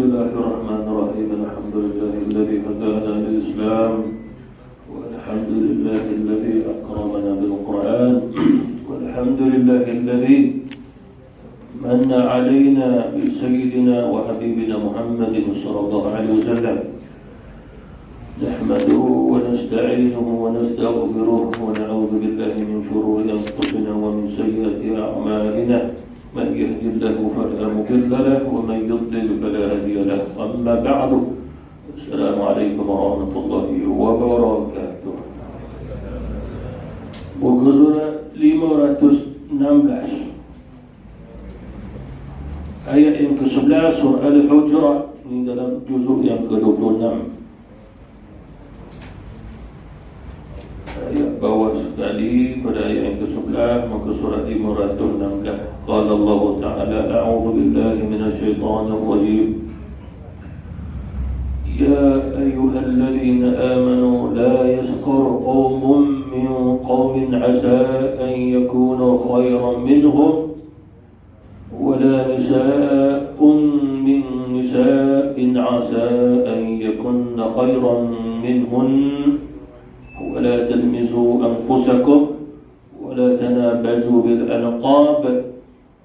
Bismillahirrahmanirrahim. Alhamdulillahilladzi hadana lil Islam. Walhamdulillahilladzi akramana bil Qur'an. Walhamdulillahilladzi manna 'alaina bi sayyidina wa habibina Muhammadin sallallahu alaihi wasallam. Nahmaduhu wa nasta'inuhu wa nastaghfiruh wa na'udzu billahi min shururi anfusina wa min sayyiati a'malina. من يهد الله فلا مضل له ومن يضلل فلا هادي له أما بعد السلام عليكم ورحمة الله وبركاته. Muka surat 516 ayat yang ke-11 surah Al-Hujurat ini dalam juzuk yang ke-26. Ayat bawah sekali pada ayat yang ke-11 muka surat 516. Qala Allah Ta'ala a'udzu billahi minasyaitonir rajim. Ya ayyuhalladzina amanu la yaskhar qaumun min qaumin 'asa an yakunu khayran minhum wa la nisaa'un min nisaa'in 'asa an yakunna khayran minhun ولا تلمزوا أنفسكم ولا تنابزوا بالألقاب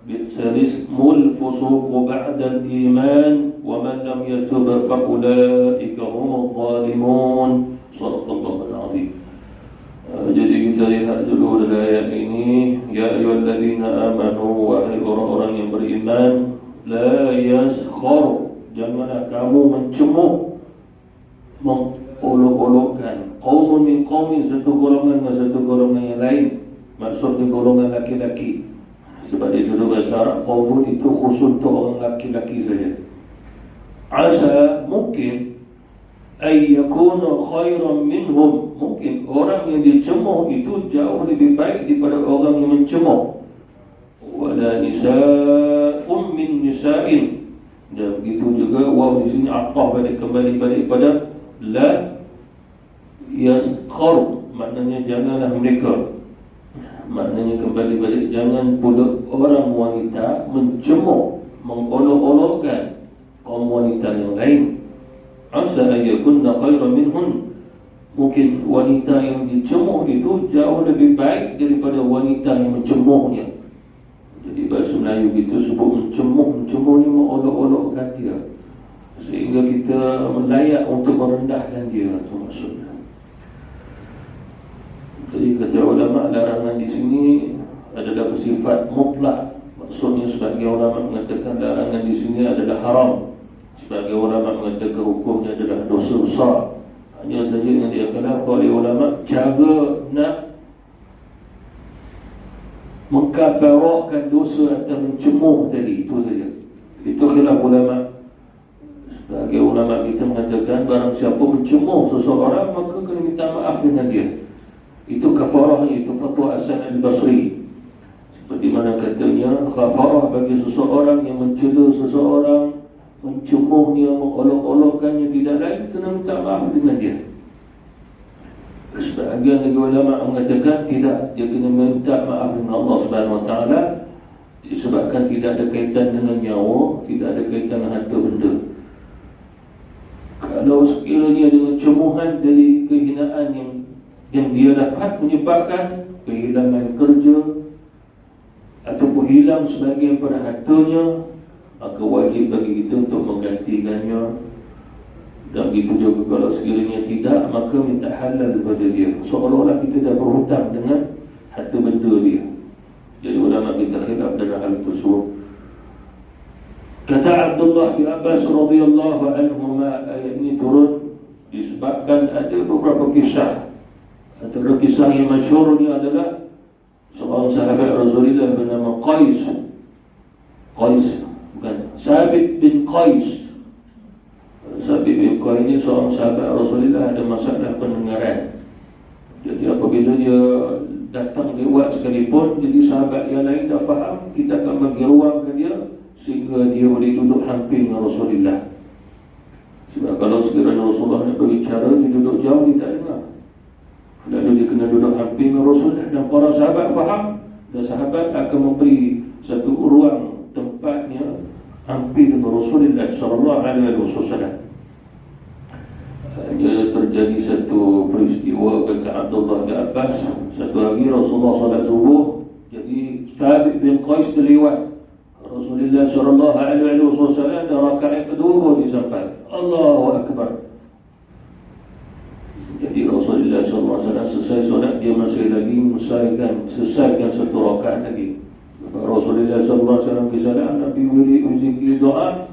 بئس الاسم الفسوق بعد الإيمان ومن لم يتب فأولئك هم الظالمون. صدق الله العظيم. Jadi kita lihat dulu dari ayat ini, ya ayyuhalladzina amanu, wahai orang-orang yang beriman, la yaskhar, janganlah kamu mencemuh, mengolok-olokkan qaumun min qaumin, satu golongan dengan satu golongan yang lain. Maksudnya golongan laki-laki, sebab di sudut bahasa Arab qaumun itu khusus untuk orang laki-laki saja. Asa, mungkin, ay yakuna khairan minhum, mungkin orang yang dicemuh itu jauh lebih baik daripada orang yang mencemuh. Wala nisa'un min nisa'in, dan begitu juga waw di sini atah balik kembali pada la yaskhar, maknanya janganlah mereka, maknanya kembali balik jangan pula orang wanita mencemuh, mengolok-olokkan kaum wanita yang lain. Asa ayyakunna khairan minhun, mungkin wanita yang dicemuh itu jauh lebih baik daripada wanita yang mencemuhnya. Jadi bahasa Melayu itu sebut mencemuh ni mengolok-olokkan dia, sehingga kita melayak untuk merendahkan dia, itu maksudnya. Jadi kata ulama, larangan di sini adalah bersifat mutlak. Maksudnya sebagai ulama mengatakan larangan di sini adalah haram, sebagai ulama mengatakan hukumnya adalah dosa besar. Hanya saja yang dikhilaf oleh ulama cara nak mengkafarahkan dosa atau mencemuh tadi, itu saja. Itu khilaf ulama. Sebagai ulama kita mengatakan barang siapa mencemuh seseorang maka kena minta maaf dengan dia. Itu kafarahnya, itu fatwa Hasan al-Basri. Seperti mana katanya, kafarah bagi seseorang yang mencela seseorang, mencemuhnya, mengolok-olokkannya tidak lain, kena minta maaf dengan dia. Sebahagian lagi ulama mengatakan tidak, dia kena minta maaf dengan Allah Subhanahu Wa Taala disebabkan tidak ada kaitan dengan nyawa, tidak ada kaitan dengan harta benda. Kalau sekiranya dengan cemuhan dari kehinaan yang dia dapat menyebabkan kehilangan kerja ataupun hilang sebahagian pada hartanya, maka wajib bagi kita untuk menggantikannya. Dan begitu juga kalau sekiranya tidak, maka minta halal daripada dia, seolah-olah kita dah berhutang dengan harta benda dia. Jadi ulama kita khilaf dalam hal tersebut. Kata Abdullah bin Abbas radhiyallahu anhuma, ayat ini turun disebabkan ada beberapa kisah. Antara kisah yang masyhur ni adalah seorang sahabat Rasulullah bernama Sabit bin Qais. Sabit bin Qais ini seorang sahabat Rasulullah, ada masalah pendengaran. Jadi apabila dia datang lewat sekalipun, jadi sahabat yang lain dah faham, kita akan bagi ruang ke dia sehingga dia boleh duduk hampir dengan Rasulullah. Sebab kalau sekiranya Rasulullah nak berbicara, dia duduk jauh, dia tak dengar. Lalu dia kena duduk hampir dengan Rasulullah. Dan para sahabat faham, dan sahabat akan memberi satu ruang tempatnya hampir dengan Rasulullah sallallahu alaihi wasallam. Dia terjadi satu peristiwa, kata Abdullah bin Abbas, satu hari Rasulullah salat subuh, jadi Thabit bin Qais terlewat Rasulullah sallallahu alaihi wasallam dan rakaat kedua baru sampai. Allahu akbar. Jadi Rasulullah sallallahu alaihi wasallam selesai solat, dia masih lagi selesaikan satu rakaat lagi. Rasulullah sallallahu alaihi wasallam bersalam, Nabi beri zikir doa,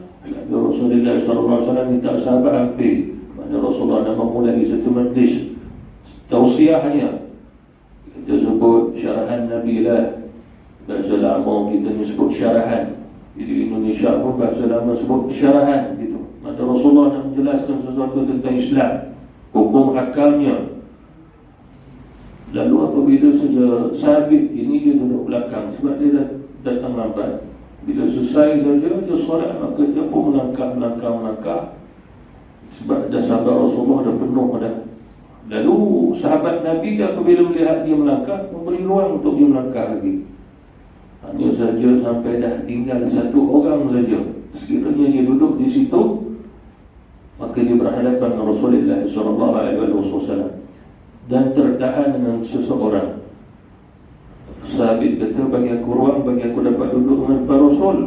Rasulullah sallallahu alaihi wasallam minta sahabat hampir. Rasulullah nak memulai satu majlis tausiahnya, kita sebut syarahan Nabi lah. Bahasa lama kita ni sebut syarahan, jadi Indonesia pun bahasa lama sebut syarahan gitu. Maka Rasulullah nak menjelaskan sesuatu tentang Islam, hukum akalnya. Lalu apabila saja Sabit ini dia duduk belakang sebab dia datang lambat. Bila selesai saja dia solat, maka dia pun melangkah sebab dah sahabat Rasulullah dah penuh dah. Lalu sahabat Nabi apabila melihat dia melangkah, memberi ruang untuk dia melangkah lagi. Hanya saja sampai dah tinggal satu orang saja. Sekiranya dia duduk di situ, maka dia berhadapan dengan Rasulullah sallallahu alaihi wasallam dan tertahan dengan seseorang. Sahabat kata, bagi aku ruang, bagi aku dapat duduk dengan Pak Rasul.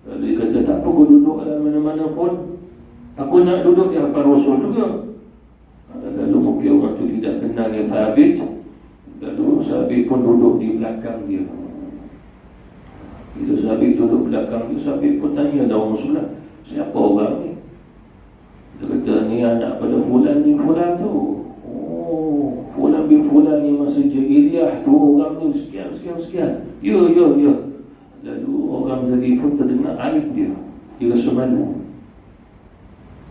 Lalu dia kata, tak apa, aku duduk mana-mana pun, aku nak duduk di hadapan Rasul juga. Lalu mungkin orang tu tidak kenal dia Thabit. Lalu Thabit pun duduk di belakang dia. Bila Thabit duduk belakang dia, Thabit pun tanya dah orang sebelah, siapa orang ni? Dia kata, ni anak pada fulan ni fulan tu. Oh, fulan bin fulan ni masa jahiliyah tu, orang ni sekian. Ya. Lalu orang tadi pun terdengar aib dia. Dia rasa malu.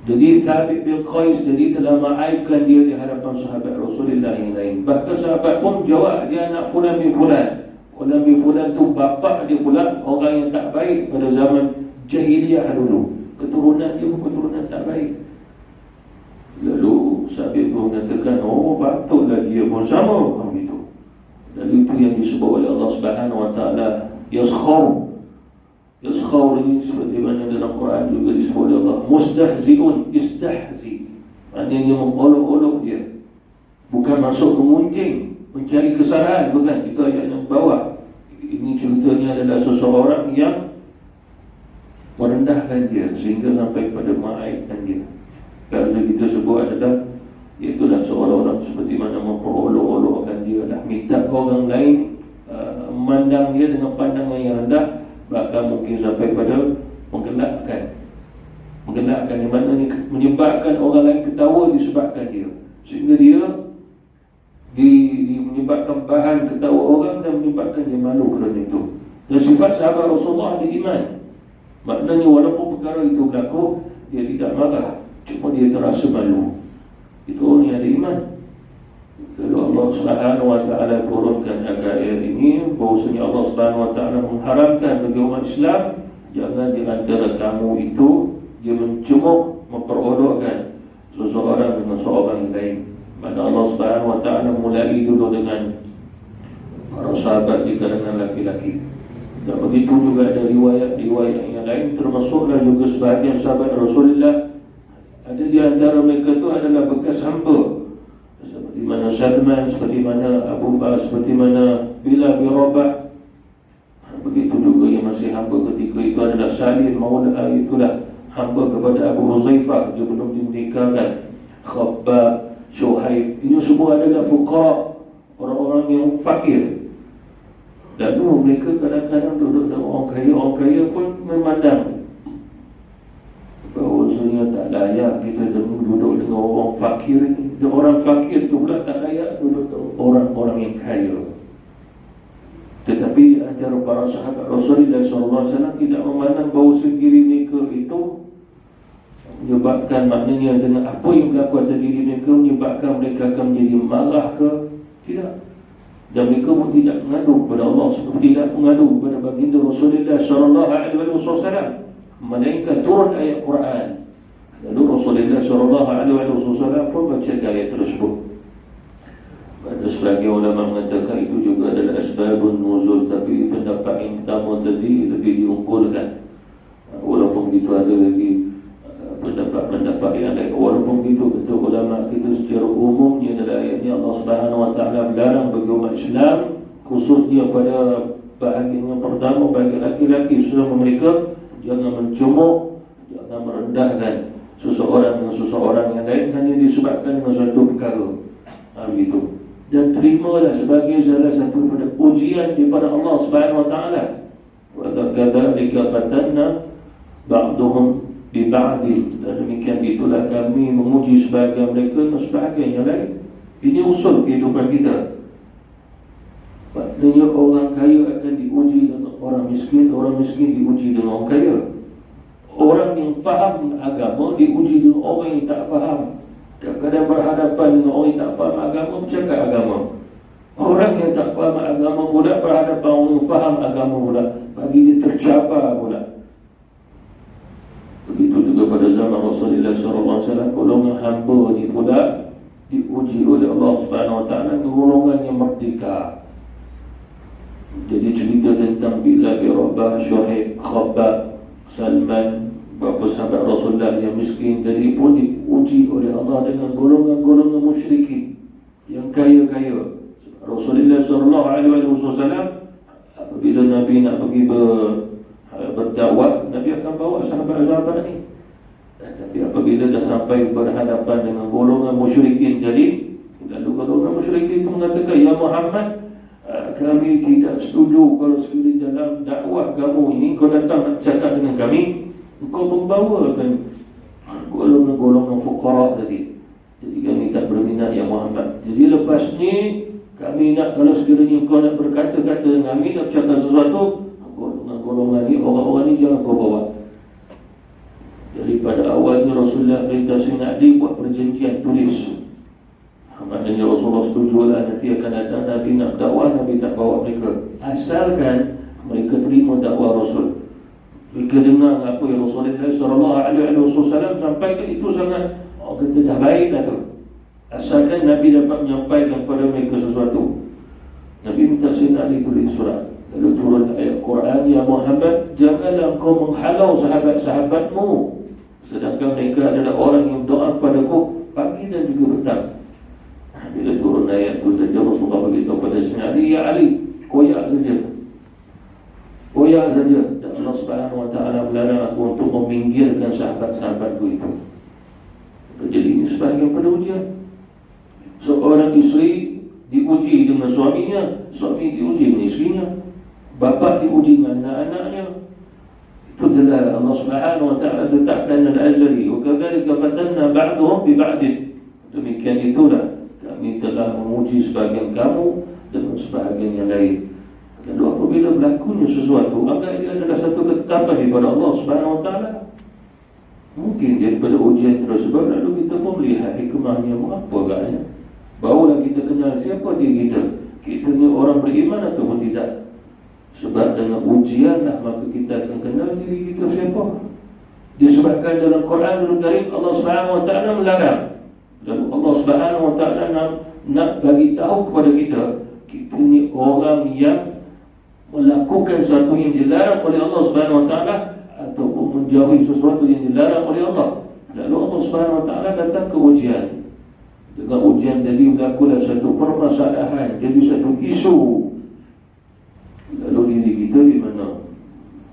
Jadi Thabit bin Qais jadi telah mengaibkan dia di hadapan sahabat Rasulullah yang lain. Bahkan sahabat pun jawab, dia anak fulan bin fulan. Fulan bin fulan tu bapa dia pula orang yang tak baik pada zaman jahiliyah dulu. Keturunan dia pun keturunan tak baik. Lalu Thabit pun mengatakan, oh patutlah dia pun sama begitu. Lalu itu yang disebut oleh Allah Subhanahu wa taala yaskhar. Yaskhar ini seperti mana dalam Quran juga disebut oleh Allah mustahzi'un, istahzi. Maknanya mengolok-olok dia. Bukan masuk mengunjing, mencari kesalahan, bukan. Itu ayat yang bawah. Ini ceritanya adalah seseorang yang merendahkan dia sehingga sampai pada mengaibkan dia. Kalau kita sebut adalah itulah seorang-orang seperti mana memperolok-olokkan dia lah, minta orang lain memandang dia dengan pandangan yang rendah. Bahkan mungkin sampai pada menggelakkan yang mana ni menyebabkan orang lain ketawa disebabkan dia, sehingga dia menyebabkan bahan ketawa orang dan menyebabkan dia malu kerana itu. Dan sifat sahabat Rasulullah ada iman. Maknanya walaupun perkara itu berlaku, dia tidak marah, cuma dia terasa malu. Itu orang yang ada iman. Lalu Allah Subhanahu wa taala turunkan ayat ini bahwasanya Allah Subhanahu wa taala mengharamkan bagi umat Islam jangan di antara kamu itu dia mencemooh, memperolokkan seseorang dengan seorang lain. Mana Allah Subhanahu wa taala mulai dulu dengan para sahabat di kalangan laki-laki. Dan begitu juga ada riwayat yang lain, termasuklah juga sebahagian sahabat Rasulullah. Ada di antara mereka itu adalah bekas hamba, seperti mana Salman, seperti mana Abu Bakar, seperti mana Bilal bin Rabah. Begitu juga yang masih hamba ketika itu adalah Salim Maula, itulah hamba kepada Abu Huzaifah, dia belum dinikahkan. Khabbab, Syuhaib, ini semua adalah fuqara, orang-orang yang fakir. Lalu mereka kadang-kadang duduk dengan orang kaya pun memandang bahawasanya tak layak kita duduk dengan orang fakir ini. Dan orang fakir itu pula tak layak duduk dengan orang-orang yang kaya. Tetapi antara para sahabat Rasulullah SAW tidak memandang bahawa diri mereka itu menyebabkan, maknanya dengan apa yang berlaku atas diri mereka menyebabkan mereka akan menjadi marah ke, tidak. Dan mereka pun tidak mengadu kepada Allah, seperti tidak mengadu kepada baginda Rasulullah SAW, melainkan turun ayat Quran. Lalu Rasulullah SAW pun baca ayat tersebut. Ada sebagian ulama mengatakan itu juga adalah asbabun nuzul, tapi pendapat yang pertama tadi lebih diunggulkan. begitu ada lagi pendapat-pendapat yang lain. Walaupun begitu, kata ulama kita secara umumnya dalam ayat ini Allah Subhanahu Wa Taala melarang bagi umat Islam, khususnya pada bahagian yang pertama bagi laki-laki, sesama mereka jangan mencemooh, jangan merendahkan seseorang dengan seseorang yang lain hanya disebabkan dengan suatu perkara. Begitu. Dan terimalah sebagai salah satu pada ujian daripada Allah Subhanahu Wa Taala. Wa kadzalika fatanna ba'dhum bi ba'dil. Dan demikian itulah kami menguji sebahagian mereka dengan sebahagian yang lain. Ini usul kehidupan kita. Maknanya orang kaya akan diuji dengan orang miskin diuji dengan orang kaya. Orang yang faham agama diuji dengan orang yang tak faham. Kadang-kadang berhadapan dengan orang yang tak faham agama, bercakap agama. Orang yang tak faham agama pula berhadapan orang yang faham agama pula, bagi dia tercabar pula. Begitu juga pada zaman Rasulullah SAW, golongan hamba ni pula diuji oleh Allah Subhanahu Wa Taala dengan golongan yang merdeka. Jadi cerita tentang Bilal bin Rabah, Syuaib, Khabbab, Salman, beberapa sahabat Rasulullah yang miskin tadi pun diuji oleh Allah dengan golongan-golongan musyrikin yang kaya-kaya. Rasulullah SAW apabila Nabi nak pergi berdakwah, Nabi akan bawa sahabat-sahabat ni. Tapi apabila dah sampai berhadapan dengan golongan musyrikin tadi, lalu golongan musyrikin itu mengatakan, "Ya Muhammad, kami tidak setuju kalau sekali dalam dakwah kamu ini kau datang nak cakap dengan kami, kau membawakan golongan-golongan fuqara tadi. Jadi kami tak berminat ya Muhammad. Jadi lepas ni kami nak, kalau sekiranya kau nak berkata-kata dengan kami, nak cakap sesuatu, golongan ni, orang-orang ni jangan kau bawa." Jadi pada awalnya Rasulullah perintah Sayyidina Ali buat perjanjian tulis. Maknanya Rasulullah setujulah nanti akan datang Nabi nak dakwah, Nabi tak bawa mereka, asalkan mereka terima dakwah Rasul. Mereka dengar apa yang Rasulullah SAW sampaikan, itu sangat kita dah baik dah tu. Asalkan Nabi dapat menyampaikan kepada mereka sesuatu. Nabi minta Sayyidina Ali tulis surat. Lalu turun ayat Quran, "Ya Muhammad, janganlah kau menghalau sahabat-sahabatmu, sedangkan mereka adalah orang yang doa kepadaku pagi dan juga petang." Bila turun ayat itu saja, Rasulullah beritahu pada Sayyidina Ali, "Ya Ali, koyak saja. Dan Allah Subhanahu Wa Taala melarang aku untuk meminggirkan sahabat-sahabatku itu." Jadi ini sebahagian pada ujian. Seorang isteri diuji dengan suaminya, suami diuji dengan isterinya, bapa diuji dengan anak-anaknya. Itu adalah Allah Subhanahu Wa Taala tetapkan al-ajri, wa kadzalika fatanna ba'dhum bi ba'd. Demikian itulah kami telah menguji sebahagian kamu dengan sebahagian yang lain. Lalu apabila berlakunya sesuatu, maka ia adalah satu ketetapan daripada Allah Subhanahu Wa Taala. Mungkin daripada ujian tersebut, lalu kita pun melihat hikmahnya apa agaknya. Barulah kita kenal siapa diri kita. Kita ni orang beriman ataupun tidak. Sebab dengan ujianlah maka kita akan kenal diri kita siapa. Disebabkan dalam Quranul Karim Allah Subhanahu Wa Taala melarang. Lalu Allah Subhanahu Wa Taala nak bagi tahu kepada kita, kita ni orang yang melakukan sesuatu yang dilarang oleh Allah Subhanahu Wa Taala ataupun menjauhi sesuatu yang dilarang oleh Allah. Lalu Allah Subhanahu Wa Taala datang ke ujian. Dengan ujian tadi berlakulah satu permasalahan, jadi satu isu. Lalu diri kita di mana?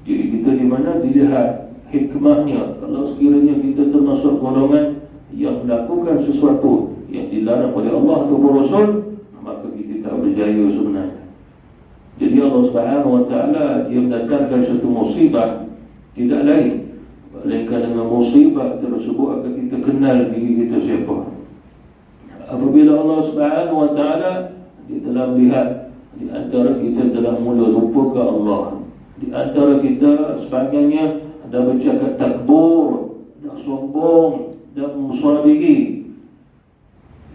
Diri kita di mana? Dilihat hikmahnya. Kalau sekiranya kita termasuk golongan yang melakukan sesuatu yang dilarang oleh Allah atau Rasul, maka kita tak berjaya sebenarnya. Jadi Allah Subhanahu Wa Taala dia mendatangkan satu musibah tidak lain melainkan dengan musibah tersebut agar kita kenal diri kita siapa. Apabila Allah Subhanahu Wa Taala dia telah melihat di antara kita telah mula lupa ke Allah, di antara kita sebahagiannya ada bercakap takbur, dah sombong, dan musuh diri,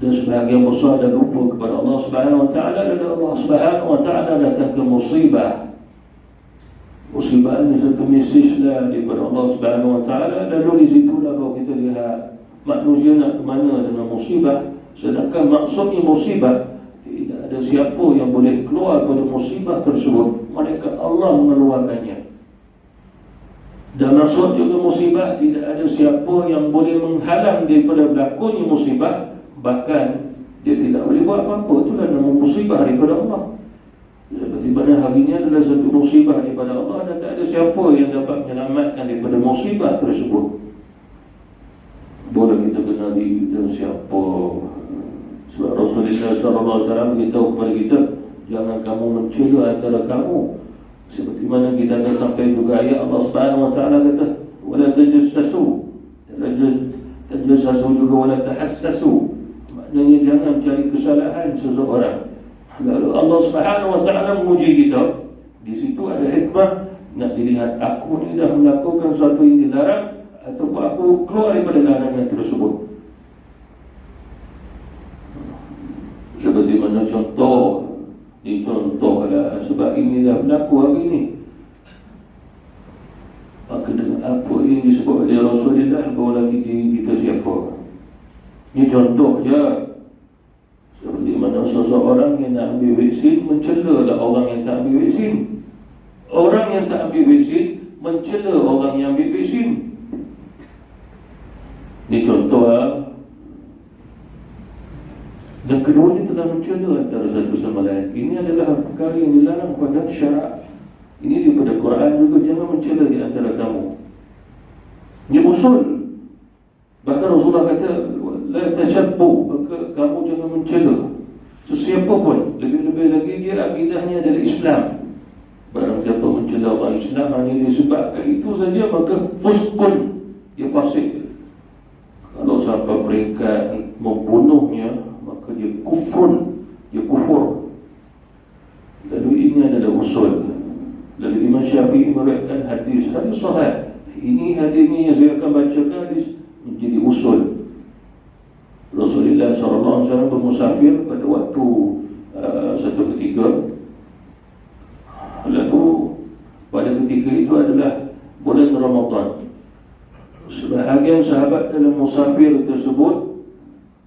dan sebahagian besar dah lupa kepada Allah Subhanahu Wa Taala. Dan Allah Subhanahu Wa Taala datang ke musibah. Musibah ini satu mesej lah daripada Allah Subhanahu Wa Taala. Lalu di situlah baru kita lihat manusia nak ke mana dengan musibah. Sedangkan maksudnya musibah, tidak ada siapa yang boleh keluar pada musibah tersebut, melainkan Allah mengeluarkannya. Dan maksud juga musibah, tidak ada siapa yang boleh menghalang daripada berlakunya musibah. Bahkan dia tidak boleh buat apa-apa. Itulah nama musibah daripada Allah. Seperti mana hari ini adalah satu musibah daripada Allah, dan tak ada siapa yang dapat menyelamatkan daripada musibah tersebut. Boleh kita kenali dan siapa. Sebab Rasulullah SAW beritahu kepada kita, jangan kamu mencela antara kamu. Seperti mana kita akan sampai juga ayat Allah Subhanahu Wa Taala kata, wala tajassasu. Tajassasu juga wala tahassasu. Maknanya jangan cari kesalahan seseorang. Lalu Allah Subhanahu Wa Taala menguji kita. Di situ ada hikmah, nak dilihat aku ni dah melakukan sesuatu yang dilarang ataupun aku keluar daripada larangan tersebut. Seperti mana contoh, dicontohlah sebab ini dah berlaku hari ini. Maka dengan apa yang disebut oleh Rasulullah, barulah diri kita siapa. Ini contoh je. Seperti mana seseorang yang nak ambil vaksin mencela orang yang tak ambil vaksin. Orang yang tak ambil vaksin mencela orang yang ambil vaksin. Ini contoh lah. Dan keduanya telah mencela antara satu sama lain. Ini adalah perkara yang dilarang pada syarak. Ini daripada Quran juga, jangan mencela di antara kamu. Ini usul. Bahkan Rasulullah kata, la tashabbu, maka kamu jangan mencela sesiapa pun. Lebih-lebih lagi dia akidahnya adalah Islam. Barang siapa mencela orang Islam hanya disebabkan itu saja, maka fusqun, dia fasik. Kalau sampai peringkat membunuhnya, maka dia kufrun, dia kufur. Lalu ini adalah usul. Lalu Imam Syafi'i meriwayatkan hadis sahih. Ini hadis ini yang saya akan bacakan hadis menjadi usul. Rasulullah SAW bermusafir pada waktu satu ketika. Lalu pada ketika itu adalah bulan Ramadan. Sebahagian sahabat dalam musafir tersebut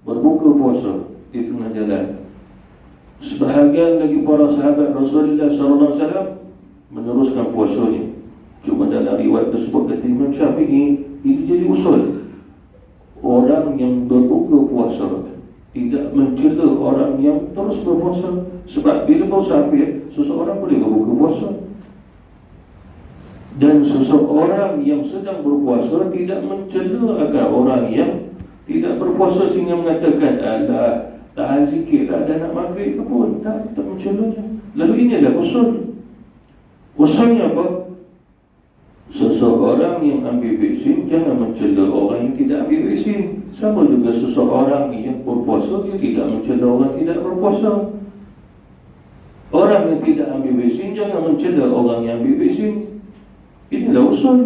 berbuka puasa di tengah jalan. Sebahagian lagi para sahabat Rasulullah SAW meneruskan puasanya. Cuma dalam riwayat tersebut kata Imam Syafi'i, itu jadi usul. Orang yang berbuka puasa tidak mencela orang yang terus berpuasa. Sebab bila musafir, seseorang boleh berbuka puasa. Dan seseorang yang sedang berpuasa tidak mencela agar orang yang tidak berpuasa sehingga mengatakan, alah, tahan sikit lah, dah nak maghrib ke pun. Tak mencelanya. Lalu ini adalah usul. Usulnya apa? Seseorang yang ambil vaksin jangan mencela orang yang tidak ambil vaksin. Sama juga seseorang yang berpuasa, dia tidak mencela orang tidak berpuasa. Orang yang tidak ambil vaksin jangan mencela orang yang ambil vaksin. Inilah usul.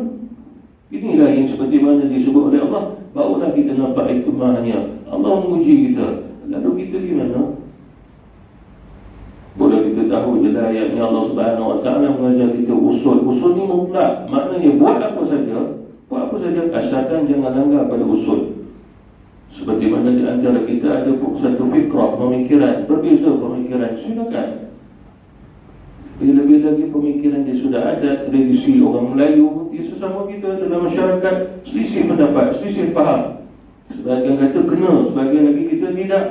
Inilah yang seperti mana disebut oleh Allah. Barulah kita nampak hikmahnya. Allah menguji kita. Lalu kita di mana? Boleh kita tahu je lah ayatnya Allah Subhanahu Wa Taala mengajar kita usul. Usul ni mutlak. Maknanya buat apa saja, asalkan jangan langgar pada usul. Seperti mana di antara kita ada satu fikrah, pemikiran, berbeza pemikiran, silakan. Bila-bila lagi pemikiran dia sudah ada, tradisi orang Melayu, dia sesama kita dalam masyarakat, selisih pendapat, selisih faham. Sebahagian kata kena, sebahagian lagi kita tidak.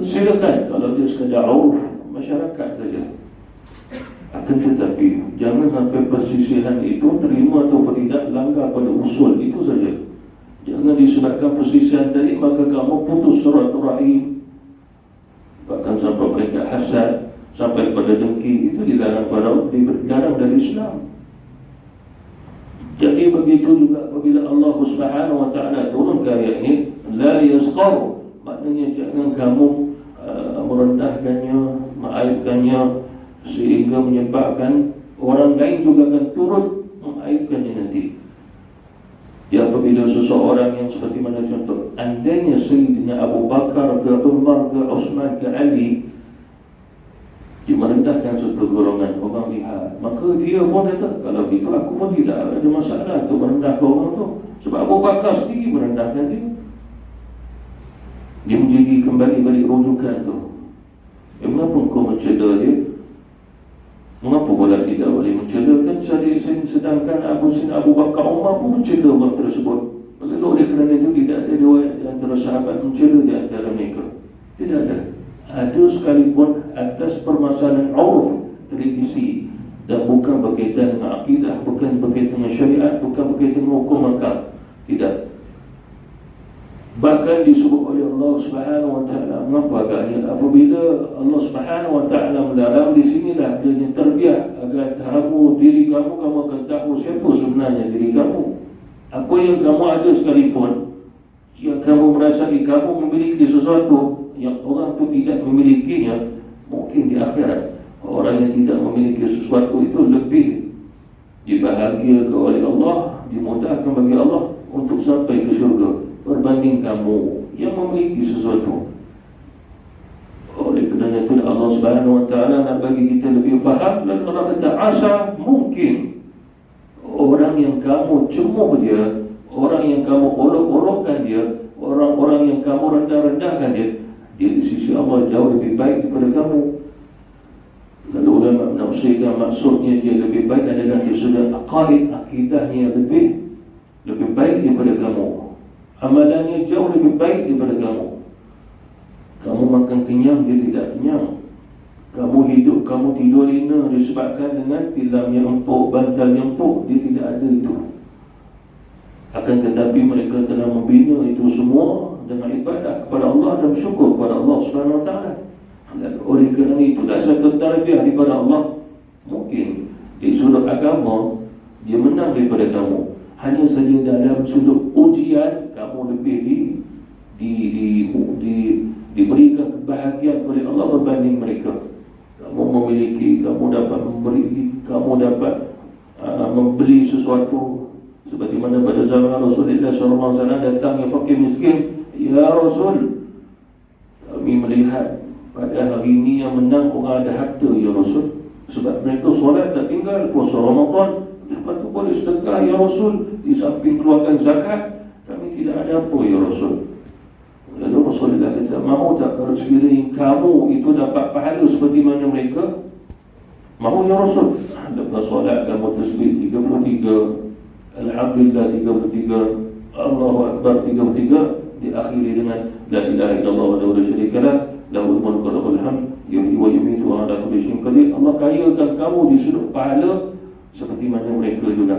Silakan kalau dia sekadar uruf masyarakat saja. Akan tetapi jangan sampai persisihan itu terima atau tidak langgar pada usul itu saja. Jangan disebabkan persisihan tadi maka kamu putus silaturahim, bahkan sampai peringkat hasad, sampai pada dengki. Itu dilarang dari Islam. Jadi begitu juga apabila Allah Subhanahu Wa Taala turunkan ayat ini, la yasqaru, maknanya jangan kamu merendahkannya, mengaibkannya sehingga menyebabkan orang lain juga akan turut mengaibkannya nanti. Ya, apabila seseorang yang seperti mana contoh, andainya Sayyidina Abu Bakar ke Umar ke Osman ke Ali, dia merendahkan satu golongan, orang lihat, maka dia pun kata, kalau itu aku pun tidak ada masalah untuk merendahkan orang tu. Sebab Abu Bakar sendiri merendahkan dia. Dia menjadi kembali balik rujukan tu. Mengapa kau mencela dia? Mengapa pula tidak boleh mencela? Kan sedangkan Abu Bakar Umar pun mencela orang tersebut. Oleh kerana itu tidak ada riwayat di antara sahabat mencela di antara mereka. Tidak ada. Ada sekalipun atas permasalahan uruf, tradisi, dan bukan berkaitan dengan akidah, bukan berkaitan dengan syariat, bukan berkaitan dengan hukum akal. Tidak. Bahkan disebut oleh Allah Subhanahu Wa Taala, mengapa agaknya apabila Allah Subhanahu Wa Taala melarang, di sinilah adanya terbiah agar tahu diri kamu akan tahu siapa sebenarnya diri kamu. Apa yang kamu ada sekalipun, yang kamu merasai kamu memiliki sesuatu yang orang tu tidak memilikinya, mungkin di akhirat orang yang tidak memiliki sesuatu itu lebih dibahagiakan oleh Allah, dimudahkan bagi Allah untuk sampai ke syurga berbanding kamu yang memiliki sesuatu. Oleh kerana itu Allah Subhanahu Wa Taala nak bagi kita lebih faham, dan Allah kata asa mungkin orang yang kamu cemuh dia, orang yang kamu olok-olokkan dia, orang-orang yang kamu rendah-rendahkan dia di sisi Allah jauh lebih baik daripada kamu. Lalu ulama menafsirkan maksudnya dia lebih baik adalah dia sudah akidahnya lebih baik daripada kamu, amalannya jauh lebih baik daripada kamu. Kamu makan kenyang, dia tidak kenyang. Kamu hidup, kamu tidur lena disebabkan dengan tilam yang empuk, bantal yang empuk, dia tidak ada itu. Akan tetapi mereka telah membina itu semua dengan ibadah kepada Allah dan syukur kepada Allah Subhanahu Wa Taala. Dan oleh kerana itulah satu tarbiyah daripada Allah. Mungkin di sudut agama dia menang daripada kamu, hanya saja dalam sudut ujian kamu lebih diberikan kebahagiaan oleh Allah berbanding mereka. Kamu memiliki, kamu dapat memberi, kamu dapat membeli sesuatu. Seperti mana pada zaman Rasulullah SAW datang yang fakir miskin, ya Rasul, kami melihat pada hari ini yang menang orang ada harta, ya Rasul. Sebab mereka solat tak tinggal, puasa Ramadan, lepas tu boleh sedekah, ya Rasul. Di samping keluarkan zakat, kami tidak ada apa, ya Rasul. Lalu Rasulullah kata, mahu tak kalau sekiranya kamu itu dapat pahala seperti mana mereka? Mahu, ya Rasul. Lepas solat kamu tasbih 33, Alhamdulillah 33, Allahu Akbar 33, diakhiri dengan la ilaha illallah wa la syarika lah, lahul mulku wa lahul hamd, yuhyi wa yumiitu wa ala kulli syai'in qadir. Allah kayakan kamu di sudut pahala seperti mana mereka juga.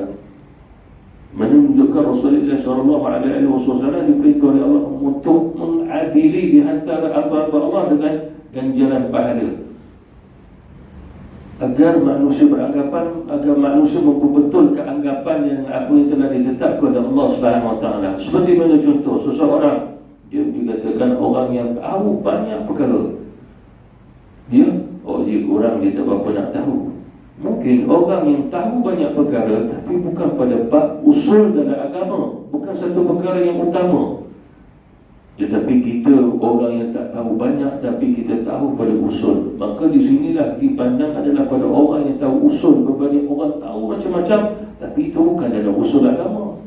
Menunjukkan Rasulullah SAW diperintah oleh Allah untuk mengadili di antara hamba-hamba Allah dengan ganjaran pahala, agar manusia beranggapan, agar manusia memperbetul keanggapannya dengan apa yang telah ditetapkan oleh Allah Subhanahu Wa Taala. Seperti mana contoh seseorang, dia dikatakan orang yang tahu banyak perkara, dia orang dia tak berapa nak tahu. Mungkin orang yang tahu banyak perkara tapi bukan pada bab usul dalam agama, bukan satu perkara yang utama. Tetapi kita orang yang tak tahu banyak tapi kita tahu pada usul, maka di sinilah dipandang adalah pada orang yang tahu usul berbanding orang tahu macam-macam tapi itu bukan dalam usul agama.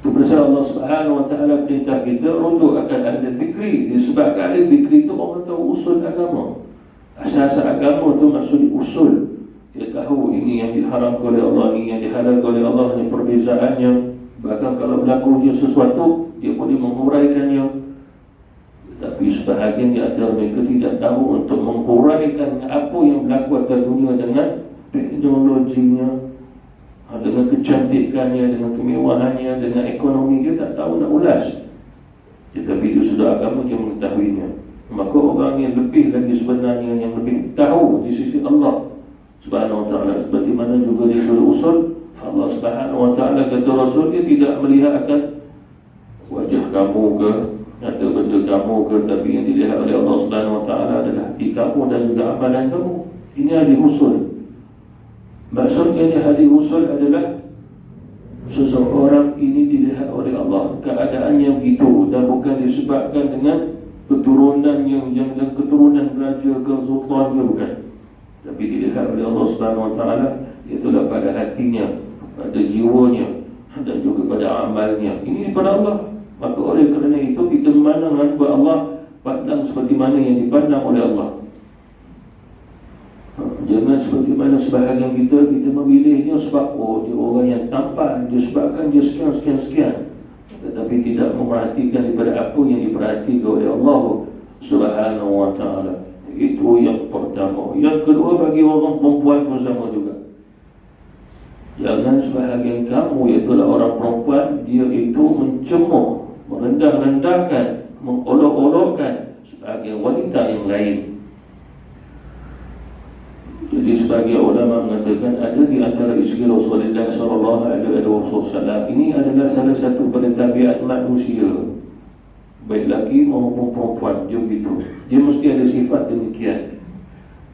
Itu pasal Allah Subhanahu Wa Taala perintah kita rujuk akan ahli zikri, disebabkan ahli zikri itu orang tahu usul agama. Asas agama itu maksud usul. Dia tahu ini yang diharamkan oleh Allah, ini yang dihalalkan oleh Allah, ini perbezaannya. Bahkan kalau berlaku dia sesuatu, dia boleh menghuraikannya. Tetapi sebahagian di antara mereka tidak tahu untuk menghuraikan apa yang berlaku atas dunia dengan teknologinya, dengan kecantikannya, dengan kemewahannya, dengan ekonomi. Dia tak tahu nak ulas. Tetapi dia sudah agama, dia mengetahuinya. Maka orang yang lebih lagi sebenarnya, yang lebih tahu di sisi Allah Subhanahu Wa Taala. Seperti mana juga di surah usul, Allah Subhanahu Wa Taala kata Rasul, dia tidak melihat akan wajah kamu ke atau benda kamu ke, tapi yang dilihat oleh Allah Subhanahu Wa Taala adalah hati kamu dan juga amalan kamu. Ini ahli usul. Maksudnya ni ahli usul adalah seseorang ini dilihat oleh Allah keadaannya begitu, dan bukan disebabkan dengan keturunan yang keturunan raja ke sultan ke, bukan. Tapi dilihat oleh Allah Subhanahu Wa Taala, itulah pada hatinya, pada jiwanya dan juga pada amalnya. Ini daripada Allah. Maka oleh kerana itu kita memandang hamba Allah, pandang seperti mana yang dipandang oleh Allah. Jangan seperti mana sebahagian kita memilihnya sebab dia orang yang tampan, disebabkan dia sekian. Tetapi tidak memperhatikan daripada apa yang diperhatikan oleh Allah Subhanahu wa ta'ala. Itu yang pertama. Yang kedua, bagi orang perempuan pun sama juga. Jangan sebahagian kamu, iaitu orang perempuan, dia itu mencemooh, merendah-rendahkan, mengolok-olokkan sebahagian wanita yang lain. Jadi sebagai ulama mengatakan ada di antara isteri Rasulullah SAW, ini adalah salah satu pada tabiat manusia, baik lelaki maupun perempuan, dia begitu. Dia mesti ada sifat demikian,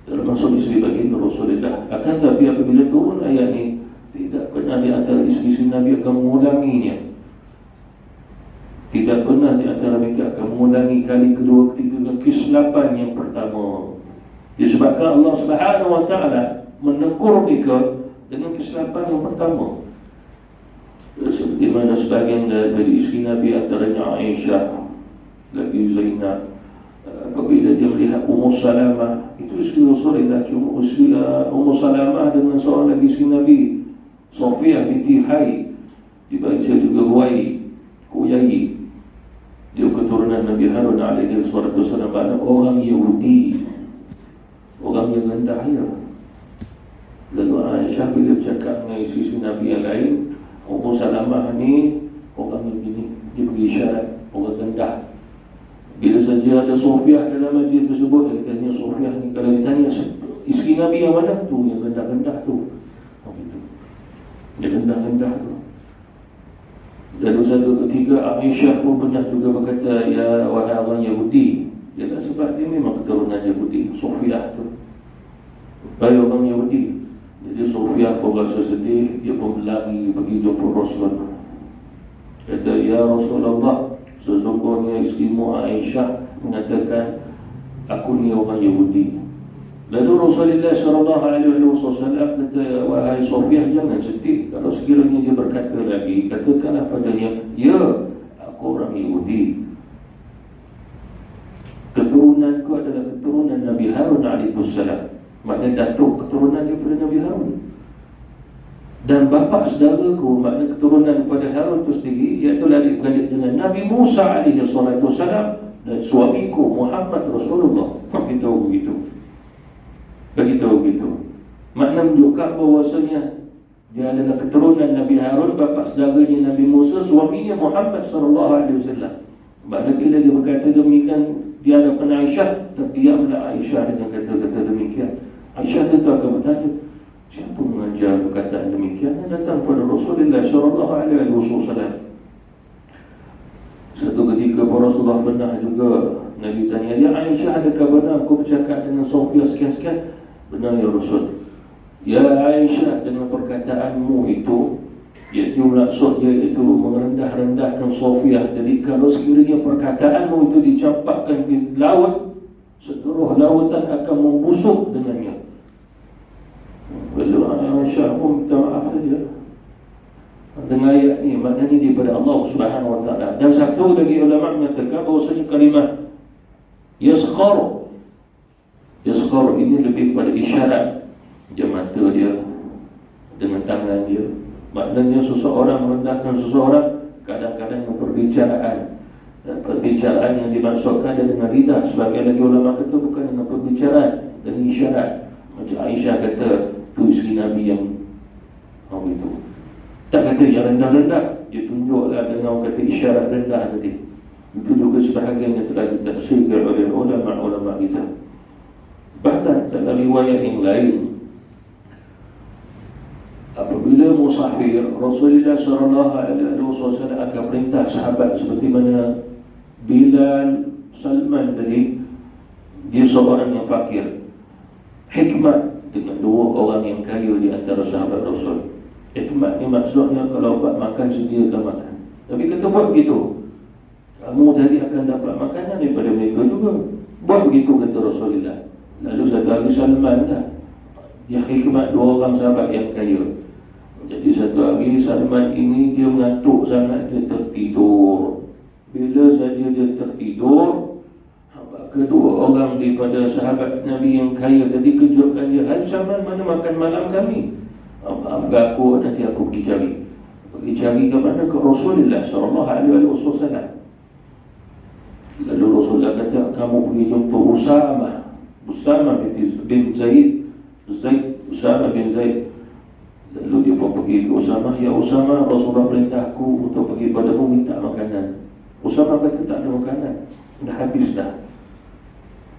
termasuk isteri baginda Rasulullah. Akan tapi apabila turun ayat ini, tidak pernah di antara isteri Nabi akan mengulanginya. Tidak pernah di antara mereka akan mengulangi kali kedua, ketiga dan kesilapan yang pertama. Disebabkan Allah Subhanahu wa ta'ala menegur mereka dengan kesilapan yang pertama. Seperti mana sebagian dari isteri Nabi, antaranya Aisyah, lagi Zainab, apabila dia melihat Ummu Salamah, itu isteri Rasulullah, cuma Ummu Salamah dengan seorang lagi isteri Nabi, Sofiyah binti Hai, dibaca juga Huyai, dia keturunan Nabi Harun alaihi wassalam, makna orang Yahudi, orang yang rendah ya. Lalu Aisyah bila bercakap dengan isteri Nabi yang lain, Ummu Salamah ni orang yang begini, dia beri isyarat orang rendah. Bila saja ada Sofiyah dalam majlis tersebut, dia tanya Sofiyah ni, kalau ditanya isteri Nabi yang mana tu, yang rendah-rendah tu, begitu, yang rendah-rendah tu. Lalu satu ketika Aisyah pun pernah juga berkata, ya wahai orang Yahudi. Ialah sebab dia memang keturunan Yahudi, Sofiyah tu, baik orang Yahudi. Jadi Sofiyah pun rasa sedih, dia pun berlari pergi jumpa Rasul. Kata, ya Rasulullah, sesungguhnya isterimu Aisyah mengatakan aku ni orang Yahudi. Lalu Rasulullah SAW kata, wahai Sofiyah, jangan sedih. Kalau sekiranya dia berkata lagi, katakanlah padanya, ya aku orang Yahudi, keturunanku adalah keturunan Nabi Harun alaihissalam. Maknanya datuk keturunan daripada Nabi Harun. Dan bapa saudaraku, maknanya keturunan daripada Harun itu sendiri, iaitu adik-beradik dengan Nabi Musa alaihissalam, dan suamiku Muhammad Rasulullah. Beritahu begitu. Makna menunjukkan bahawasanya dia adalah keturunan Nabi Harun, bapa saudaranya Nabi Musa, suaminya Muhammad SAW. Makna bila dia berkata demikian di hadapan Aisyah, terdiamlah Aisyah dengan kata-kata demikian. Aisyah tentu akan bertanya, siapa mengajar perkataan demikian yang datang pada Rasulullah SAW. Satu ketika Rasulullah pernah juga Nabi tanya dia, Aisyah, adakah benar aku bercakap dengan Sofiyah sekian-sekian? Benar ya Rasul. Ya Aisyah, dengan perkataanmu itu, iaitu maksud dia itu merendah-rendahkan Sofiyah. Jadi kalau sekiranya perkataanmu itu dicampakkan di laut, seluruh lautan akan membusuk dengannya. Lalu Aisyah pun minta maaf saja. Dengan ayat ni, maknanya daripada Allah Subhanahu wa ta'ala. Dan satu lagi ulama mengatakan bahawasanya kalimah Yaskhar ini lebih kepada isyarat. Dia mata dia dengan tangan dia. Maknanya seseorang merendahkan seseorang kadang-kadang dengan perbicaraan. Dan perbicaraan yang dimaksudkan adalah dengan lidah. Sebagian lagi ulama kata bukan dengan perbicaraan, dengan isyarat. Macam Aisyah kata, tu isteri Nabi yang itu. Tak kata yang rendah-rendah, dia tunjuklah dengan kata isyarat rendah tadi. Itu juga sebahagian yang telah ditafsirkan oleh ulama-ulama kita. Bahkan dalam riwayat yang lain, apabila musafir, Rasulullah SAW akan perintah sahabat seperti mana Bilal, Salman tadi, dia seorang yang fakir. Hikmat dengan dua orang yang kaya di antara sahabat Rasul. Hikmat ni maksudnya kalau buat makan, sediakan makan. Tapi kata buat begitu, kamu tadi akan dapat makanan daripada mereka juga. Buat begitu kata Rasulullah. Lalu satu hari Salman dah, dia hikmat dua orang sahabat yang kaya. Jadi satu hari Salman ini dia mengantuk sangat, dia tertidur. Bila saja dia tertidur, kedua orang daripada sahabat Nabi yang kaya tadi kejutkan dia, "Hai Salman, mana makan malam kami?" "Maafkan aku, nanti aku pergi cari." Pergi cari ke mana? Ke Rasulullah SAW. Lalu Rasulullah kata, "Kamu pergi jumpa Usamah bin Zaid. Usamah bin Zaid." Lalu dia pun pergi ke Usamah. "Ya Usamah, Rasulullah perintah aku untuk pergi padamu minta makanan." Usamah kata, "Tak ada makanan, dah habis dah."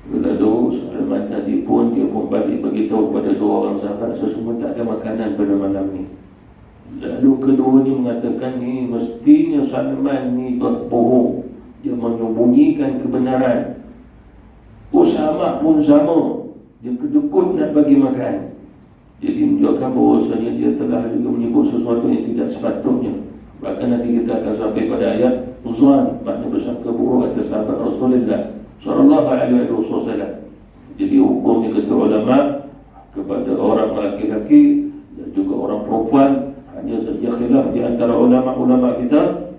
Lalu Salman tadi pun dia pun balik beritahu kepada dua orang sahabat, sesungguhnya tak ada makanan pada malam ni. Lalu kedua ni mengatakan, ni mestinya Salman ni berbohong, dia menyembunyikan kebenaran. Usamah pun sama, dia kedekut nak bagi makan. Jadi menunjukkan bahawasanya dia telah juga menyebut sesuatu yang tidak sepatutnya. Bahkan nanti kita akan sampai pada ayat Zan, makna bersangka buruk atas sahabat Rasulullah sallallahu alaihi wasallam. Jadi hukumnya kata ulama kepada orang lelaki dan juga orang perempuan, hanya saja khilaf di antara ulama-ulama kita,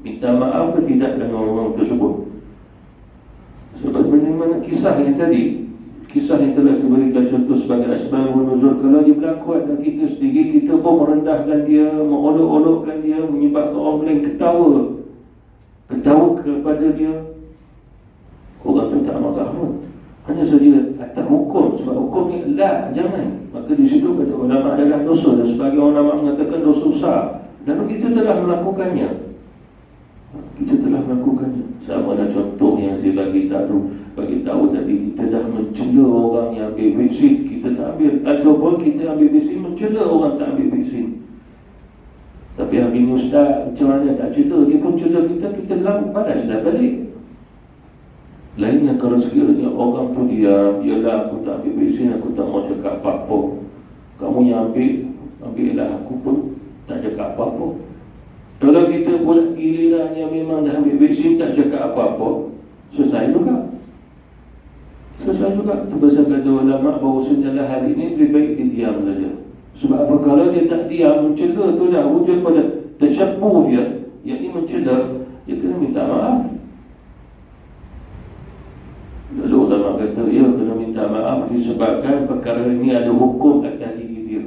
minta maaf ke tidak dengan orang tersebut. Sebagaimana kisah yang tadi, kisah yang telah saya berikan contoh sebagai asbabun nuzul, kalau dia berlaku atas kita sendiri, kita pun merendahkan dia, mengolok-olokkan dia, menyebabkan orang lain ketawa kepada dia, orang tu tak marah pun. Hanya saja atas hukum, sebab hukum ni la, jangan. Maka di situ kata ulama adalah dosa, dan sebagai ulama mengatakan dosa besar. Dan kita telah melakukannya. Sama ada contoh yang saya bagi tahu tadi, kita dah mencela orang yang ambil vaksin, kita tak ambil, ataupun kita ambil vaksin mencela orang tak ambil vaksin. Tapi hari ni ustaz, macam mana tak cela, dia pun cela kita lalu balas dah balik. Lainnya kalau sekiranya orang tu diam, "Yalah aku tak ambil vaksin, aku tak mau cakap apa-apa. Kamu yang ambillah, aku pun tak cakap apa-apa." Kalau kita buat gilirannya memang dah ambil vaksin, tak cakap apa-apa, selesai juga. Terbesar kata ulama bahawa senyalah hari ini lebih baik dia diam saja. Sebab apa? Kalau dia tak diam, mencela tu dah wujud pada tersyapu dia, yakni mencela, dia kena minta maaf. Lalu ulama kata, ya kena minta maaf disebabkan perkara ini ada hukum atas diri dia.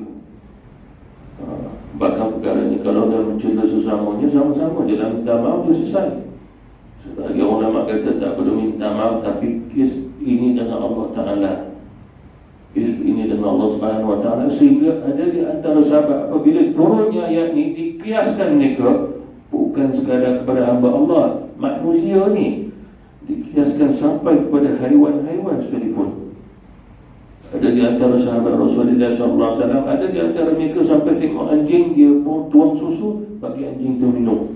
Bahkan perkara ini kalau dia mencela sesamanya, sama-sama dia dah minta maaf, dia selesai. Sebagai ulama kata tak perlu minta maaf, tapi kes ini dengan Allah Ta'ala, kes ini dengan Allah Subhanahu Wa Ta'ala. Sehingga ada di antara sahabat apabila turunnya ayat ini, dikiaskan mereka bukan sekadar kepada hamba Allah, manusia ni, dikiaskan sampai kepada haiwan-haiwan sekalipun. Ada di antara sahabat Rasulullah SAW, ada di antara mereka sampai tengok anjing, dia pun tuang susu bagi anjing tu minum.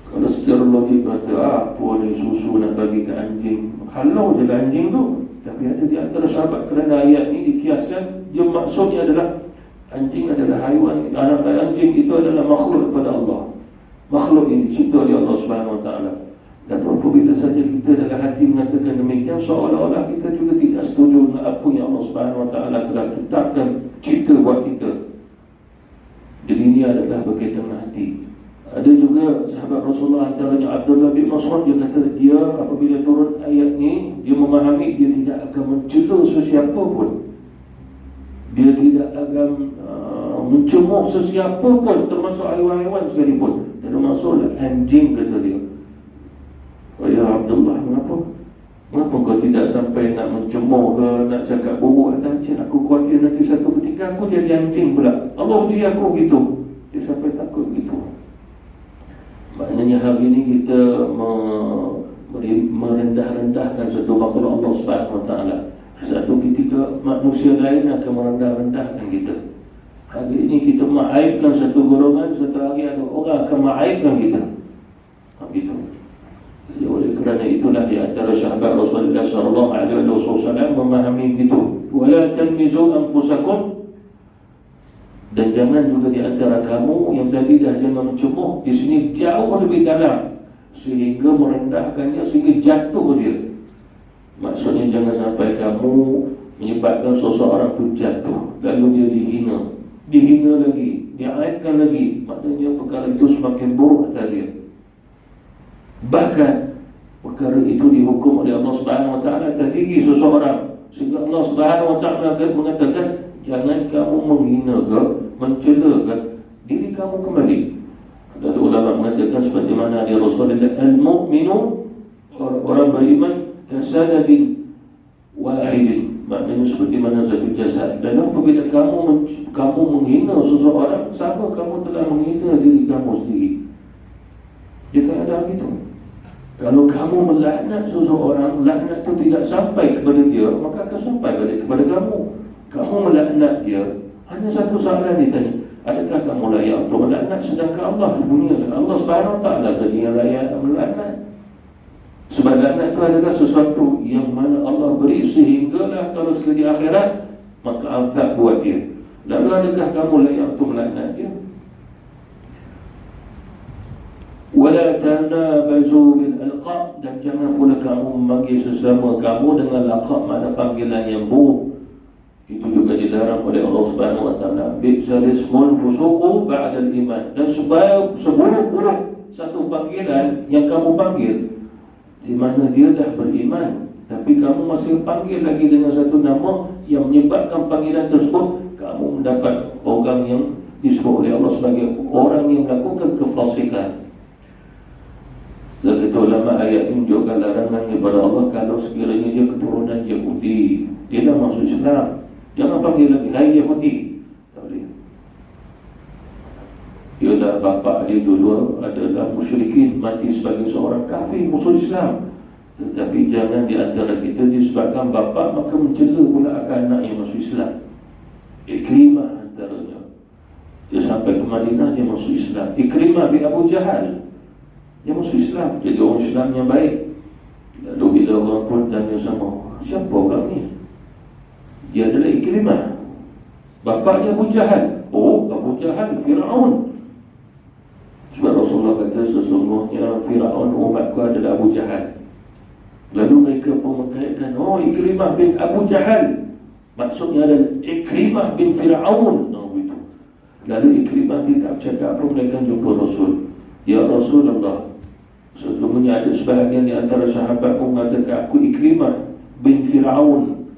Kalau secara logik kata, apa ni susu nak bagi ke anjing, halau je lah anjing tu. Tapi ada di antara sahabat, kerana ayat ni dikiaskan, dia maksudnya adalah anjing adalah haiwan, anjing itu adalah makhluk daripada Allah, makhluk yang dicipta oleh Allah Subhanahu Wa Ta'ala. Dan apabila saja kita dalam hati mengatakan demikian, seolah-olah kita juga tidak setuju dengan apa yang Allah Subhanahu Wa Ta'ala telah tetapkan cipta buat kita. Jadi ini adalah berkaitan dengan hati. Ada juga sahabat Rasulullah, antaranya Abdullah bin Mas'ud, dia kata dia apabila turun ayat ni, dia memahami dia tidak akan mencela sesiapa pun, dia tidak akan mencemooh sesiapa pun, termasuk haiwan-haiwan sekalipun, termasuklah anjing, kata dia. "Ya Abdullah, mengapa kau tidak sampai nak mencemooh ke, nak cakap buruk atas anjing? Aku khawatir nanti satu ketika aku jadi anjing pula. Allah uji aku gitu." Dia sampai takut gitu. Maknanya hari ini kita merendah-rendahkan satu makhluk Allah Subhanahu Wa Ta'ala. Satu ketika manusia lain akan merendah-rendahkan kita. Hari ini kita mengaibkan satu golongan, satu hari ada orang akan mengaibkan kita. Begitu. Jadi oleh kerana itulah di antara sahabat Rasulullah SAW memahami begitu. "Wala tanmizu anfusakum." Dan jangan juga di antara kamu yang tadi dah jangan mencemooh, di sini jauh lebih dalam, sehingga merendahkannya, sehingga jatuh dia. Maksudnya jangan sampai kamu menyebabkan seseorang itu jatuh, lalu dia dihina lagi, diaibkan lagi. Maknanya perkara itu semakin buruk atas dia. Bahkan perkara itu dihukum oleh Allah Subhanahu Wa Taala atas diri seseorang, sehingga Allah Subhanahu Wa Taala mengatakan jangan kamu menghina ke, mencela ke diri kamu kembali. Ada ulama mengatakan seperti mana di Rasulullah, al-mu'minu, orang beriman, kasadadin wahidin, maknanya seperti mana satu jasad. Dan apabila kamu menghina seseorang, sama kamu telah menghina diri kamu sendiri. Jika ada begitu, kalau kamu melaknat seseorang, laknat itu tidak sampai kepada dia, maka akan sampai balik kepada kamu. Kamu melaknat dia, hanya satu soalan ditanya, adakah kamu layak untuk melaknat? Sedangkan Allah dunia, Allah Subhanahu Wa Taala saja yang layak melaknat. Sebab laknat itu adalah sesuatu yang mana Allah beri sehinggalah kalau sekali akhirat maka azab buat dia. Lalu adakah kamu layak untuk melaknat dia? Wala tanabazu bil alqab, dan jangan pula kamu memanggil sesama kamu dengan laqab, makna panggilan yang buruk. Itu juga dilarang oleh Allah Subhanahu Wa Taala. Bi'sal ismul fusuqu ba'da al-iman, dan seburuk-buruk satu panggilan yang kamu panggil di mana dia dah beriman, tapi kamu masih panggil lagi dengan satu nama yang menyebabkan panggilan tersebut kamu mendapat orang yang disebut oleh Allah sebagai orang yang melakukan kefasikan. Dan itu ulama ayat ini menunjukkan larangan kepada Allah kalau sekiranya dia keturunan Yahudi, dia dah masuk Islam, jangan panggil lagi hai Yahudi, tak boleh. Ialah bapa dia dulu adalah musyrikin, mati sebagai seorang kafir musuh Islam. Tetapi jangan di antara kita disebabkan bapa maka mencela pula akan anak yang masuk Islam. Ikrimah antaranya, dia sampai ke Madinah dia masuk Islam. Ikrimah bin Abu Jahal, dia masuk Islam, jadi orang Islam yang baik. Lalu bila orang pun tanya sama, siapa orang ni? Dia adalah Ikrimah, bapaknya Abu Jahal. Oh, Abu Jahal, Fir'aun. Sebab Rasulullah kata sesungguhnya Fir'aun umatku adalah Abu Jahal. Lalu mereka pun mengkaitkan, oh Ikrimah bin Abu Jahal, maksudnya adalah Ikrimah bin Fir'aun. Begitu. Lalu Ikrimah tidak cakap apa, mereka jumpa Rasul. Ya Rasulullah, sesungguhnya ada sebahagian di antara sahabatku mengatakan aku Ikrimah bin Fir'aun.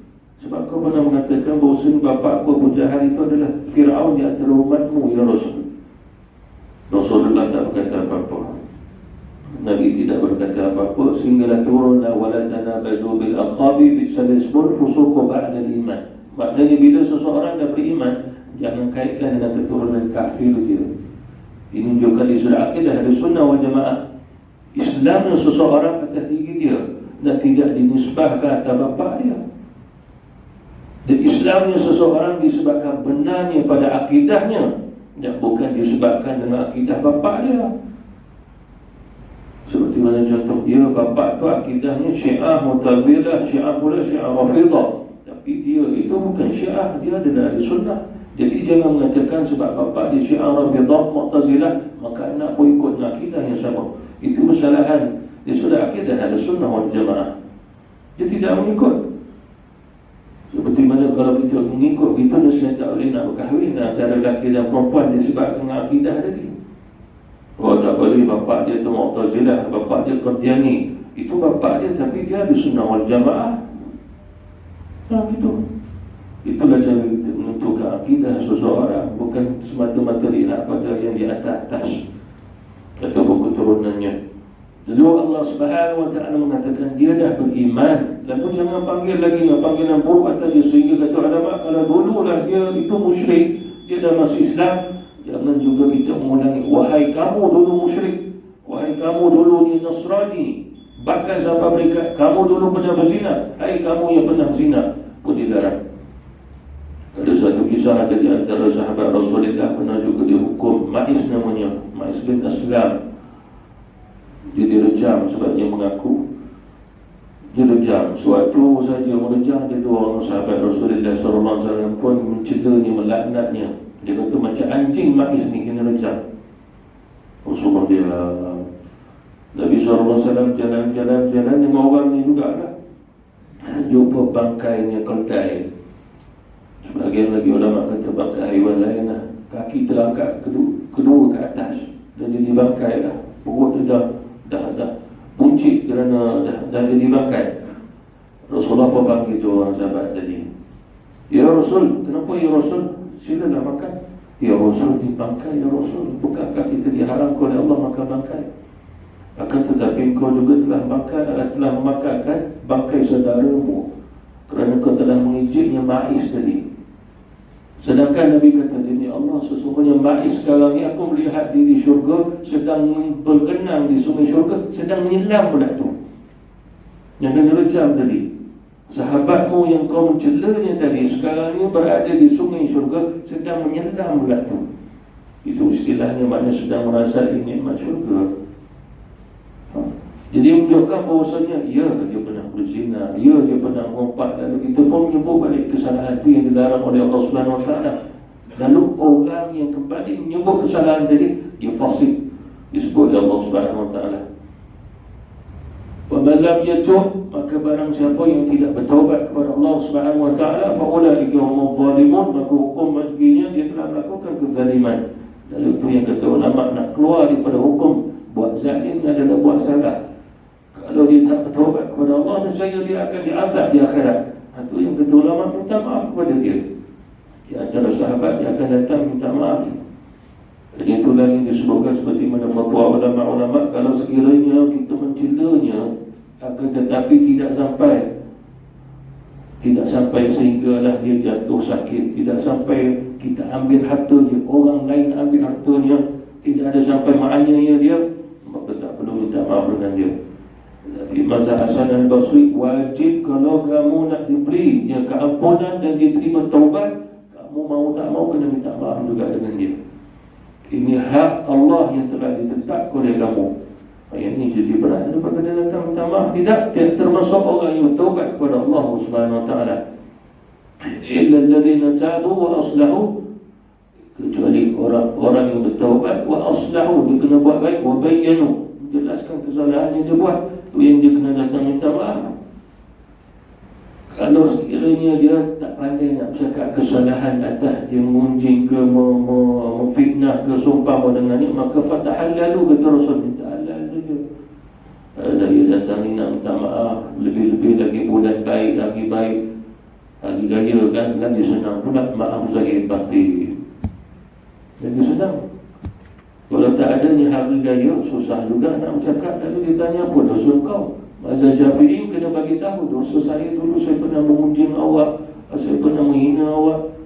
Sebab kau pernah mengatakan bahawa bapakku Abu Jahal itu adalah Fir'aun di antara umatmu, ya Rasul. Rasulullah tak berkata apa-apa. Nabi tidak berkata apa-apa sehinggalah turunlah wala tanabazu bil aqabi bi'sal ismul fusuq ba'da al-iman. Maknanya bila seseorang dah beriman, jangan kaitkan dengan keturunan kafir dia. Ini menunjukkan di surah akidah ada sunnah wal jamaah. Islamnya seseorang atas diri dia dan tidak dinisbahkan atas bapa dia. Dan Islamnya seseorang disebabkan benarnya pada akidahnya dan bukan disebabkan dengan akidah bapa dia. Seperti mana contoh dia, bapa tu akidahnya Syiah Mu'tazilah, Syiah pula Syiah Rafidah, tapi dia itu bukan Syiah, dia adalah ahli sunnah. Jadi jangan mengatakan sebab bapa dia Syiah Rafidah Mu'tazilah maka anak pun ikut akidah yang sama. Itu kesalahan. Dia sudah akidah ahli sunnah wal jamaah, dia tidak mengikut. Seperti mana kalau kita mengikut, kita saya tak boleh nak berkahwin antara lelaki dan perempuan disebabkan akidah tadi. Oh tak boleh, bapak dia tu Mu'tazilah, bapak dia Qadiani, itu bapak dia tapi dia ada sunnah wal jamaah. Itu. Itulah cara kita menentukan akidah seseorang, bukan semata-mata lihat pada yang di atas atau keturunannya. Lalu Allah Subhanahu Wa Taala mengatakan dia dah beriman, lalu jangan panggil lagi dengan panggilan buruk atas dia. Sehingga kata ulama, kalau dululah dia itu musyrik, dia dah masuk Islam, jangan juga kita mengulangi wahai kamu dulu musyrik, wahai kamu dulu ni Nasrani, bahkan sampai mereka kamu dulu pernah berzina, hai kamu yang pernah berzina pun dilarang. Ada satu kisah, ada di antara sahabat Rasulullah pernah juga dihukum, Ma'is namanya, Ma'is bin Aslam. Dia direjam sebab dia mengaku. Dia rejam. Suatu saja merejam dia, dua orang sahabat Rasulullah SAW pun mencelanya, melaknatnya. Dia kata macam anjing Ma'is ni kena rejam. Rasulullah dia Nabi SAW jalan-jalan dengan orang ni jugalah, jumpa bangkainya keldai. Sebagian lagi ulama kata bangkai haiwan lain lah. Kaki terangkat kedua ke atas dan jadi bangkai lah. Perut dia dah buncit kerana dah jadi bangkai. Rasulullah pun panggil dua orang sahabat tadi. Ya Rasul, kenapa ya Rasul? Silalah makan. Ya Rasul, dibangkai ya Rasul. Bukankah kita diharamkan oleh Allah makan bangkai? Akan tetapi kau juga telah memakankan bangkai saudaramu kerana kau telah mengijiknya Ma'is tadi. Sedangkan Nabi kata, demi Allah, sesungguhnya Ma'is sekarang ni aku melihat dia di syurga sedang berenang di sungai syurga, sedang menyelam pula tu. Yang kena rejam tadi, sahabatmu yang kau mencelanya tadi sekarang ni berada di sungai syurga sedang menyelam pula tu. Itu istilahnya makna sedang merasai nikmat syurga. Jadi menunjukkan bahawasanya ya dia pernah berzina, ya dia pernah mengumpat. Lalu kita pun menyebut balik kesalahan itu yang dilarang oleh Allah Subhanahu Wa Taala. Lalu orang yang kembali menyebut kesalahan tadi, dia fasik, disebut oleh Allah Subhanahu Wa Taala. Wa man lam yatub, maka barang siapa yang tidak bertaubat kepada Allah Subhanahu Wa Taala, fa ulaika humuz zalimun, maka hukum baginya dia telah melakukan kezaliman. Lalu itu yang kata ulama, nak keluar daripada hukum buat zalim adalah buat salah. Kalau dia tak bertaubat kepada Allah, nescaya dia akan diazab di akhirat. Itu yang kata ulama, minta maaf kepada dia. Di antara sahabat dia akan datang minta maaf. Jadi itulah yang disebutkan seperti mana fatwa ulama-ulama, kalau sekiranya kita mencelanya akan tetapi tidak sampai sehinggalah dia jatuh sakit, tidak sampai kita ambil harta dia, orang lain ambil hartanya, tidak ada sampai menganiaya dia, maka tak perlu minta maaf dengan dia. Tapi mazhab Hasan al-Basri, wajib kalau kamu nak diberi dia keampunan dan diterima taubat, kamu mau tak mau kena minta maaf juga dengan dia. Ini hak Allah yang telah ditetapkan oleh kamu. Yang ini jadi berat. Sebab kena datang minta maaf, tidak termasuk orang yang bertaubat kepada Allah Subhanahu Wa Taala. Illa alladhina tabu wa aslahu, kecuali orang yang bertaubat wa aslahu, dia kena buat baik, wa bayyanu, jelaskan kesalahan yang dia buat, tu yang dia kena datang minta maaf. Kalau sekiranya dia tak pandai nak bercakap kesalahan atas dia mengunjing ke memfitnah ke seumpama dengan ni, maka fatahal lalu, kata Rasul, minta halal saja. Saya datang ni nak minta maaf, lebih-lebih lagi bulan baik, lagi baik, hari raya kan, lagi senang pula, maaf saya batin, lagi senang. Kalau tak ada ni hari raya, susah juga nak bercakap. Lalu dia tanya, apa dosa kau? Mazhab Syafi'i kena bagi tahu, dosa saya dulu, saya pernah mengunjing awak, saya pernah menghina awak,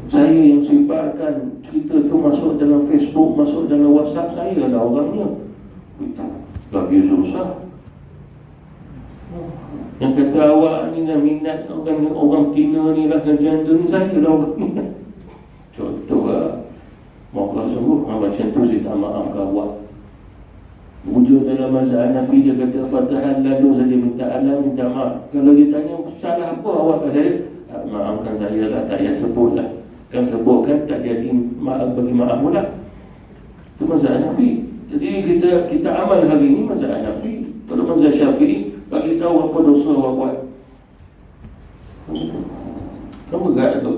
saya yang sebarkan cerita tu masuk dalam Facebook, masuk dalam WhatsApp, saya adalah orangnya. Itu bagi susah. Yang kata awak ni dah minat orang tina ni lah, janda ni, saya dah orangnya. Contoh lah, maulah sungguh macam tu, saya tak maafkan awak. Wujud dalam mazhab Hanafi, dia kata fatahal lalu saja, minta alam, minta maaf. Kalau dia tanya salah apa awak kat saya, maafkan saya lah, tak payah sebut lah. Kan sebut kan tak jadi maaf, bagi maaf pula. Itu mazhab Hanafi. Jadi kita amal hari ini mazhab Hanafi. Kalau mazhab Syafi'i, bagi tahu apa dosa awak buat. Kan berat tu.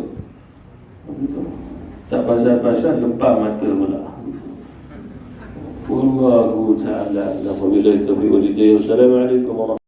Tak pasal-pasal lepas mata pula. Wallahu ta'ala. Alhamdulillah. Assalamualaikum warahmatullahi wabarakatuh.